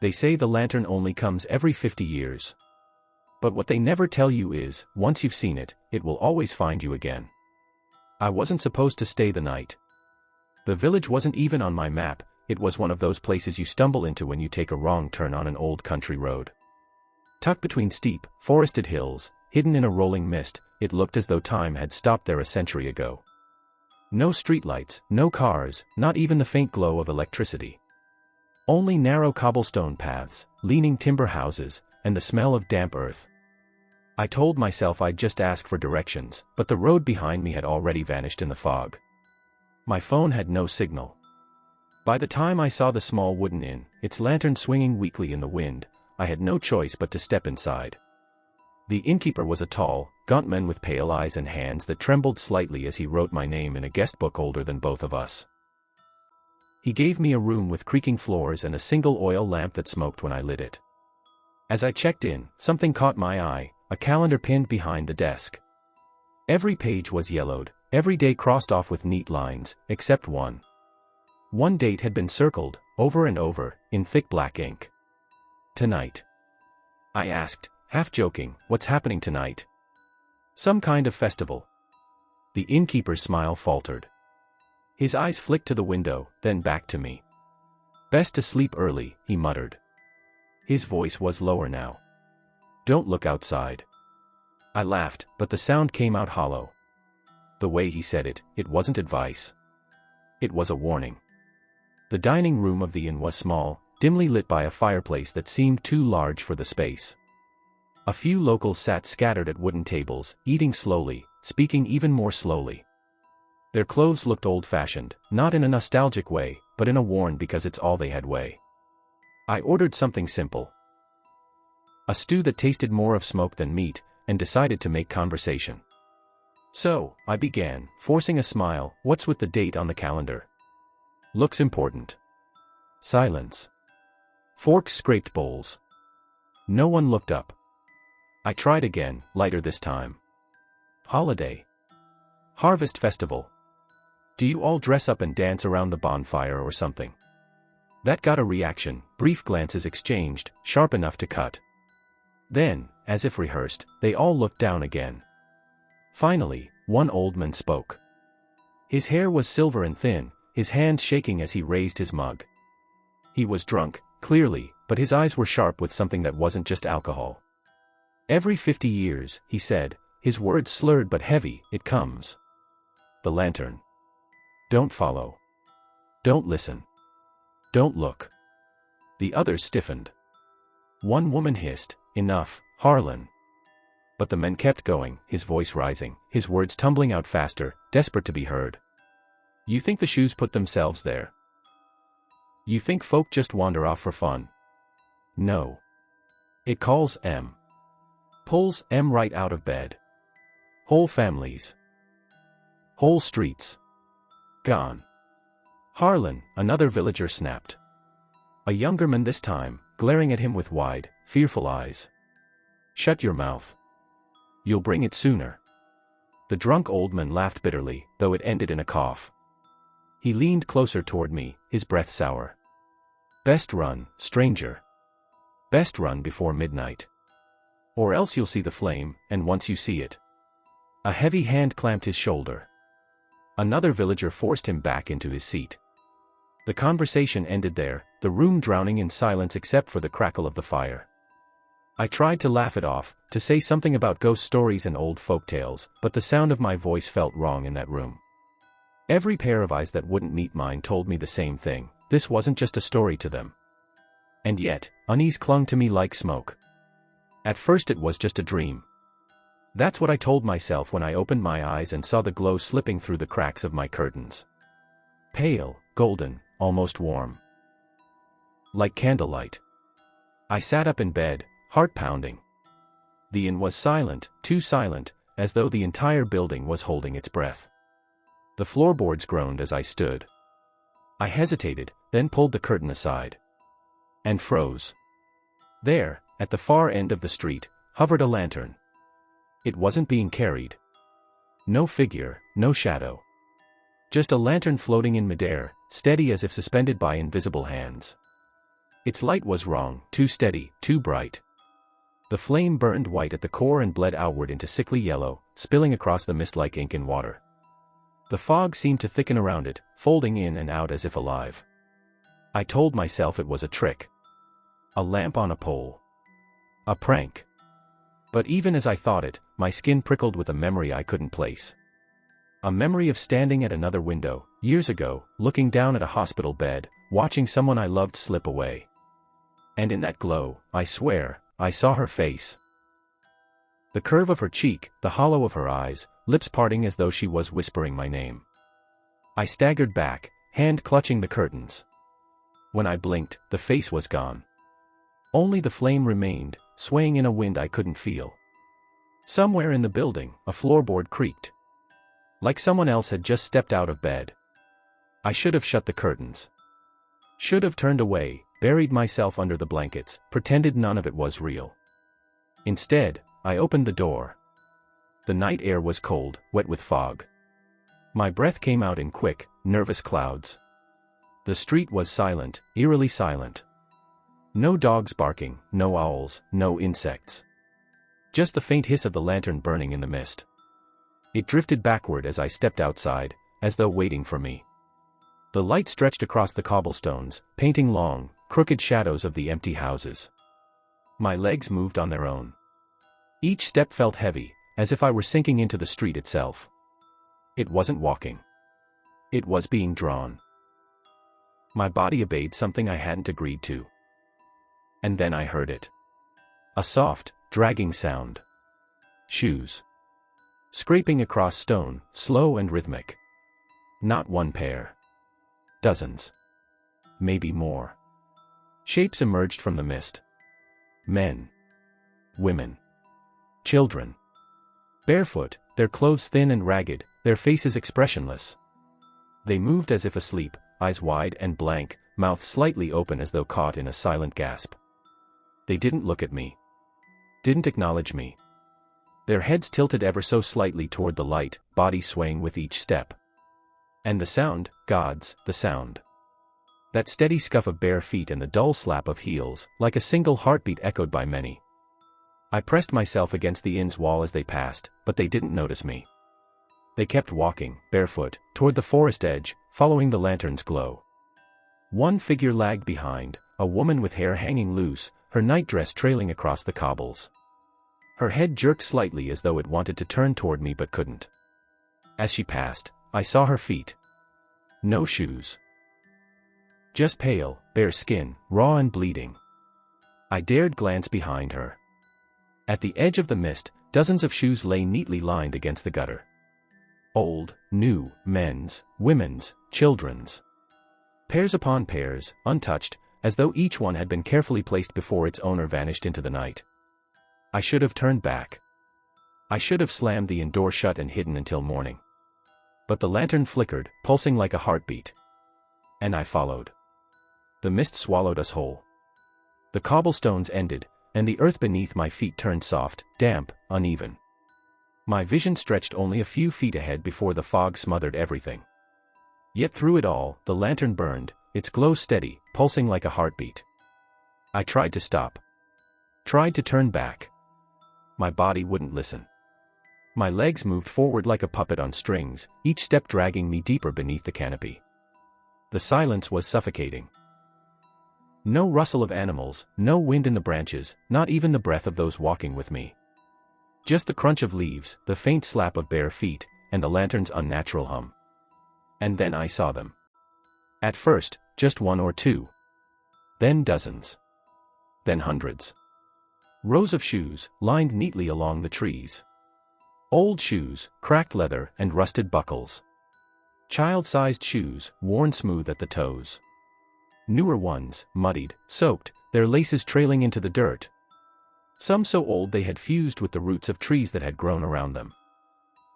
They say the lantern only comes every 50 years. But what they never tell you is, once you've seen it, it will always find you again. I wasn't supposed to stay the night. The village wasn't even on my map, it was one of those places you stumble into when you take a wrong turn on an old country road. Tucked between steep, forested hills, hidden in a rolling mist, it looked as though time had stopped there a century ago. No streetlights, no cars, not even the faint glow of electricity. Only narrow cobblestone paths, leaning timber houses, and the smell of damp earth. I told myself I'd just ask for directions, but the road behind me had already vanished in the fog. My phone had no signal. By the time I saw the small wooden inn, its lantern swinging weakly in the wind, I had no choice but to step inside. The innkeeper was a tall, gaunt man with pale eyes and hands that trembled slightly as he wrote my name in a guest book older than both of us. He gave me a room with creaking floors and a single oil lamp that smoked when I lit it. As I checked in, something caught my eye, a calendar pinned behind the desk. Every page was yellowed, every day crossed off with neat lines, except one. One date had been circled, over and over, in thick black ink. Tonight. I asked, half joking, what's happening tonight? Some kind of festival. The innkeeper's smile faltered. His eyes flicked to the window, then back to me. Best to sleep early, he muttered. His voice was lower now. Don't look outside. I laughed, but the sound came out hollow. The way he said it, it wasn't advice. It was a warning. The dining room of the inn was small, dimly lit by a fireplace that seemed too large for the space. A few locals sat scattered at wooden tables, eating slowly, speaking even more slowly. Their clothes looked old-fashioned, not in a nostalgic way, but in a worn because it's all they had way. I ordered something simple. A stew that tasted more of smoke than meat, and decided to make conversation. So, I began, forcing a smile, what's with the date on the calendar? Looks important. Silence. Forks scraped bowls. No one looked up. I tried again, lighter this time. Holiday. Harvest festival. Do you all dress up and dance around the bonfire or something? That got a reaction, brief glances exchanged, sharp enough to cut. Then, as if rehearsed, they all looked down again. Finally, one old man spoke. His hair was silver and thin, his hands shaking as he raised his mug. He was drunk, clearly, but his eyes were sharp with something that wasn't just alcohol. Every 50 years, he said, his words slurred but heavy, it comes. The lantern. Don't follow. Don't listen. Don't look. The others stiffened. One woman hissed, enough, Harlan. But the men kept going, his voice rising, his words tumbling out faster, desperate to be heard. You think the shoes put themselves there? You think folk just wander off for fun? No. It calls M. Pulls M right out of bed. Whole families. Whole streets. Gone. Harlan, another villager snapped. A younger man this time, glaring at him with wide, fearful eyes. Shut your mouth. You'll bring it sooner. The drunk old man laughed bitterly, though it ended in a cough. He leaned closer toward me, his breath sour. Best run, stranger. Best run before midnight. Or else you'll see the flame, and once you see it. A heavy hand clamped his shoulder. Another villager forced him back into his seat. The conversation ended there, the room drowning in silence except for the crackle of the fire. I tried to laugh it off, to say something about ghost stories and old folk tales, but the sound of my voice felt wrong in that room. Every pair of eyes that wouldn't meet mine told me the same thing, this wasn't just a story to them. And yet, unease clung to me like smoke. At first it was just a dream. That's what I told myself when I opened my eyes and saw the glow slipping through the cracks of my curtains. Pale, golden, almost warm. Like candlelight. I sat up in bed, heart pounding. The inn was silent, too silent, as though the entire building was holding its breath. The floorboards groaned as I stood. I hesitated, then pulled the curtain aside. And froze. There, at the far end of the street, hovered a lantern. It wasn't being carried. No figure, no shadow. Just a lantern floating in midair, steady as if suspended by invisible hands. Its light was wrong, too steady, too bright. The flame burned white at the core and bled outward into sickly yellow, spilling across the mist like ink in water. The fog seemed to thicken around it, folding in and out as if alive. I told myself it was a trick. A lamp on a pole. A prank. But even as I thought it, my skin prickled with a memory I couldn't place. A memory of standing at another window, years ago, looking down at a hospital bed, watching someone I loved slip away. And in that glow, I swear, I saw her face. The curve of her cheek, the hollow of her eyes, lips parting as though she was whispering my name. I staggered back, hand clutching the curtains. When I blinked, the face was gone. Only the flame remained, swaying in a wind I couldn't feel. Somewhere in the building, a floorboard creaked. Like someone else had just stepped out of bed. I should have shut the curtains. Should have turned away, buried myself under the blankets, pretended none of it was real. Instead, I opened the door. The night air was cold, wet with fog. My breath came out in quick, nervous clouds. The street was silent, eerily silent. No dogs barking, no owls, no insects. Just the faint hiss of the lantern burning in the mist. It drifted backward as I stepped outside, as though waiting for me. The light stretched across the cobblestones, painting long, crooked shadows of the empty houses. My legs moved on their own. Each step felt heavy, as if I were sinking into the street itself. It wasn't walking. It was being drawn. My body obeyed something I hadn't agreed to. And then I heard it. A soft, dragging sound. Shoes. Scraping across stone, slow and rhythmic. Not one pair. Dozens. Maybe more. Shapes emerged from the mist. Men. Women. Children. Barefoot, their clothes thin and ragged, their faces expressionless. They moved as if asleep, eyes wide and blank, mouths slightly open as though caught in a silent gasp. They didn't look at me. Didn't acknowledge me. Their heads tilted ever so slightly toward the light, body swaying with each step. And the sound, gods, the sound. That steady scuff of bare feet and the dull slap of heels, like a single heartbeat echoed by many. I pressed myself against the inn's wall as they passed, but they didn't notice me. They kept walking, barefoot, toward the forest edge, following the lantern's glow. One figure lagged behind, a woman with hair hanging loose, her nightdress trailing across the cobbles. Her head jerked slightly as though it wanted to turn toward me but couldn't. As she passed, I saw her feet. No shoes. Just pale, bare skin, raw and bleeding. I dared glance behind her. At the edge of the mist, dozens of shoes lay neatly lined against the gutter. Old, new, men's, women's, children's. Pairs upon pairs, untouched, as though each one had been carefully placed before its owner vanished into the night. I should have turned back. I should have slammed the inn door shut and hidden until morning. But the lantern flickered, pulsing like a heartbeat. And I followed. The mist swallowed us whole. The cobblestones ended, and the earth beneath my feet turned soft, damp, uneven. My vision stretched only a few feet ahead before the fog smothered everything. Yet through it all, the lantern burned, its glow steady, pulsing like a heartbeat. I tried to stop. Tried to turn back. My body wouldn't listen. My legs moved forward like a puppet on strings, each step dragging me deeper beneath the canopy. The silence was suffocating. No rustle of animals, no wind in the branches, not even the breath of those walking with me. Just the crunch of leaves, the faint slap of bare feet, and the lantern's unnatural hum. And then I saw them. At first, just one or two. Then dozens. Then hundreds. Rows of shoes, lined neatly along the trees. Old shoes, cracked leather, and rusted buckles. Child-sized shoes, worn smooth at the toes. Newer ones, muddied, soaked, their laces trailing into the dirt. Some so old they had fused with the roots of trees that had grown around them.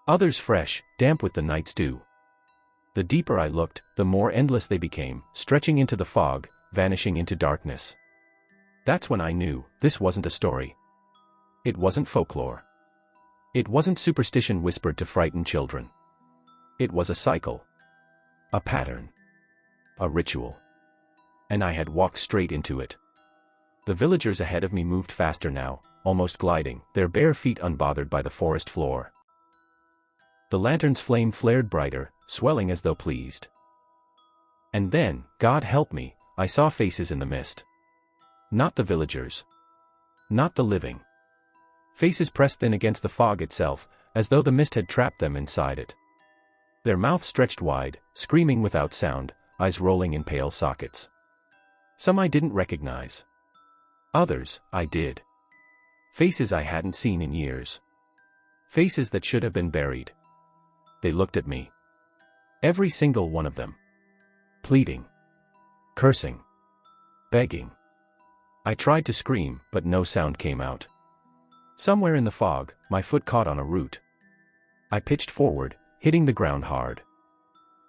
Others fresh, damp with the night's dew. The deeper I looked, the more endless they became, stretching into the fog, vanishing into darkness. That's when I knew, this wasn't a story. It wasn't folklore. It wasn't superstition whispered to frighten children. It was a cycle. A pattern. A ritual. And I had walked straight into it. The villagers ahead of me moved faster now, almost gliding, their bare feet unbothered by the forest floor. The lantern's flame flared brighter, swelling as though pleased. And then, God help me, I saw faces in the mist. Not the villagers. Not the living. Faces pressed thin against the fog itself, as though the mist had trapped them inside it. Their mouths stretched wide, screaming without sound, eyes rolling in pale sockets. Some I didn't recognize. Others, I did. Faces I hadn't seen in years. Faces that should have been buried. They looked at me. Every single one of them. Pleading. Cursing. Begging. I tried to scream, but no sound came out. Somewhere in the fog, my foot caught on a root. I pitched forward, hitting the ground hard.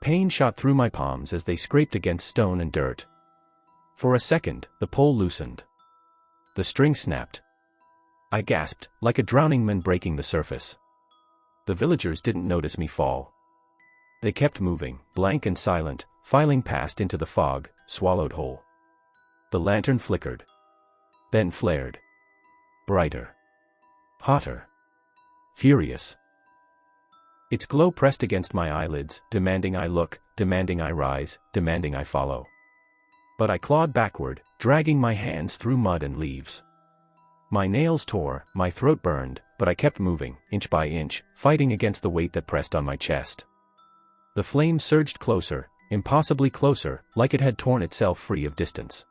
Pain shot through my palms as they scraped against stone and dirt. For a second, the pole loosened. The string snapped. I gasped, like a drowning man breaking the surface. The villagers didn't notice me fall. They kept moving, blank and silent, filing past into the fog, swallowed whole. The lantern flickered. Then flared. Brighter. Hotter. Furious. Its glow pressed against my eyelids, demanding I look, demanding I rise, demanding I follow. But I clawed backward, dragging my hands through mud and leaves. My nails tore, my throat burned, but I kept moving, inch by inch, fighting against the weight that pressed on my chest. The flame surged closer, impossibly closer, like it had torn itself free of distance.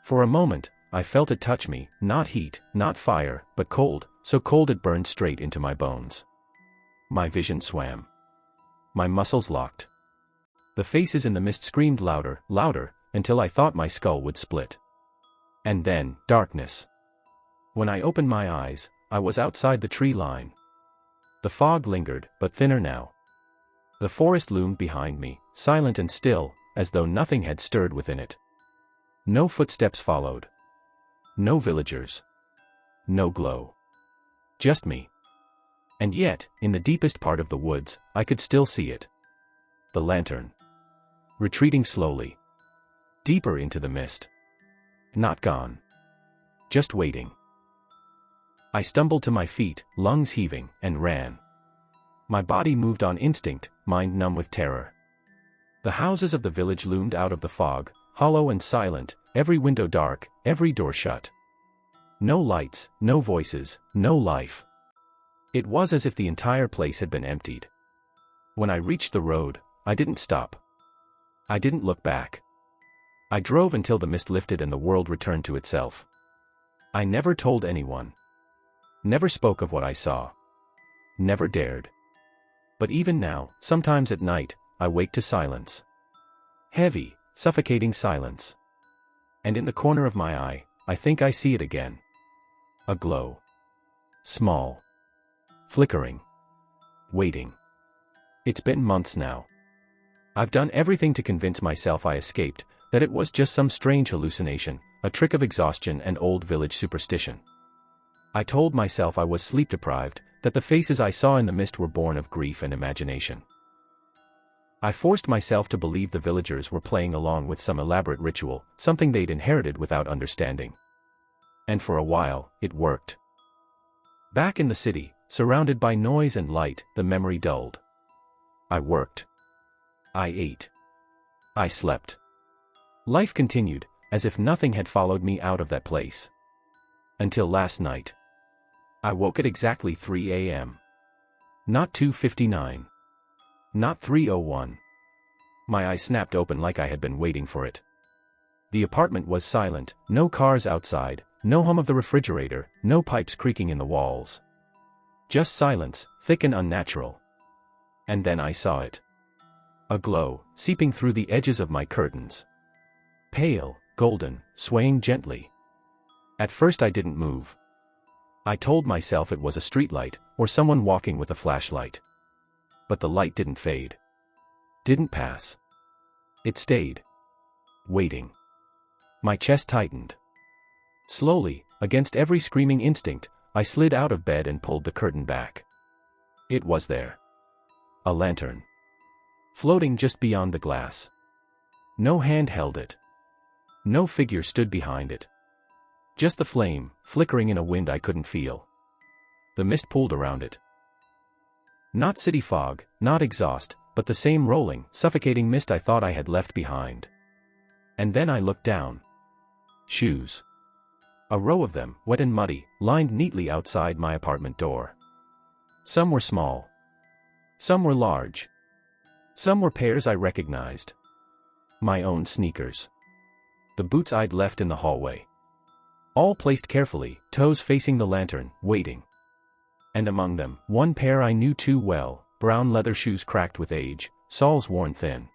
For a moment, I felt it touch me, not heat, not fire, but cold, so cold it burned straight into my bones. My vision swam. My muscles locked. The faces in the mist screamed louder, louder, until I thought my skull would split. And then, darkness. When I opened my eyes, I was outside the tree line. The fog lingered, but thinner now. The forest loomed behind me, silent and still, as though nothing had stirred within it. No footsteps followed. No villagers. No glow. Just me. And yet, in the deepest part of the woods, I could still see it. The lantern. Retreating slowly. Deeper into the mist. Not gone. Just waiting. I stumbled to my feet, lungs heaving, and ran. My body moved on instinct, mind numb with terror. The houses of the village loomed out of the fog, hollow and silent, every window dark, every door shut. No lights, no voices, no life. It was as if the entire place had been emptied. When I reached the road, I didn't stop. I didn't look back. I drove until the mist lifted and the world returned to itself. I never told anyone. Never spoke of what I saw. Never dared. But even now, sometimes at night, I wake to silence. Heavy, suffocating silence. And in the corner of my eye, I think I see it again. A glow. Small. Flickering. Waiting. It's been months now. I've done everything to convince myself I escaped, that it was just some strange hallucination, a trick of exhaustion and old village superstition. I told myself I was sleep-deprived, that the faces I saw in the mist were born of grief and imagination. I forced myself to believe the villagers were playing along with some elaborate ritual, something they'd inherited without understanding. And for a while, it worked. Back in the city, surrounded by noise and light, the memory dulled. I worked. I ate. I slept. Life continued, as if nothing had followed me out of that place. Until last night. I woke at exactly 3 a.m. Not 2:59. Not 3:01. My eyes snapped open like I had been waiting for it. The apartment was silent, no cars outside, no hum of the refrigerator, no pipes creaking in the walls. Just silence, thick and unnatural. And then I saw it. A glow, seeping through the edges of my curtains. Pale, golden, swaying gently. At first I didn't move. I told myself it was a streetlight, or someone walking with a flashlight. But the light didn't fade. Didn't pass. It stayed. Waiting. My chest tightened. Slowly, against every screaming instinct, I slid out of bed and pulled the curtain back. It was there. A lantern. Floating just beyond the glass. No hand held it. No figure stood behind it. Just the flame, flickering in a wind I couldn't feel. The mist pulled around it. Not city fog, not exhaust, but the same rolling, suffocating mist I thought I had left behind. And then I looked down. Shoes. A row of them, wet and muddy, lined neatly outside my apartment door. Some were small. Some were large. Some were pairs I recognized. My own sneakers. The boots I'd left in the hallway. All placed carefully, toes facing the lantern, waiting. And among them, one pair I knew too well, brown leather shoes cracked with age, soles worn thin.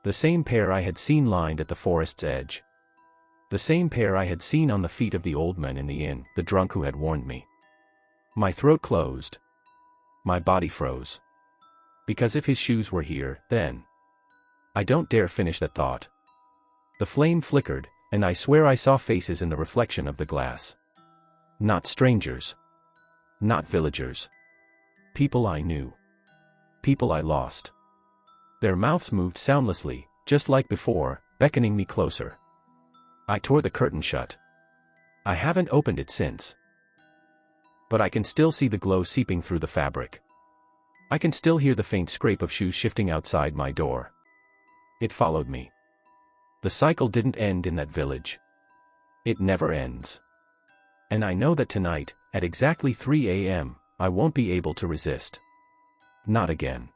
The same pair I had seen lined at the forest's edge. The same pair I had seen on the feet of the old man in the inn, the drunk who had warned me. My throat closed. My body froze. Because if his shoes were here, then... I don't dare finish that thought. The flame flickered, and I swear I saw faces in the reflection of the glass. Not strangers. Not villagers. People I knew. People I lost. Their mouths moved soundlessly, just like before, beckoning me closer. I tore the curtain shut. I haven't opened it since. But I can still see the glow seeping through the fabric. I can still hear the faint scrape of shoes shifting outside my door. It followed me. The cycle didn't end in that village. It never ends. And I know that tonight, at exactly 3 a.m., I won't be able to resist. Not again.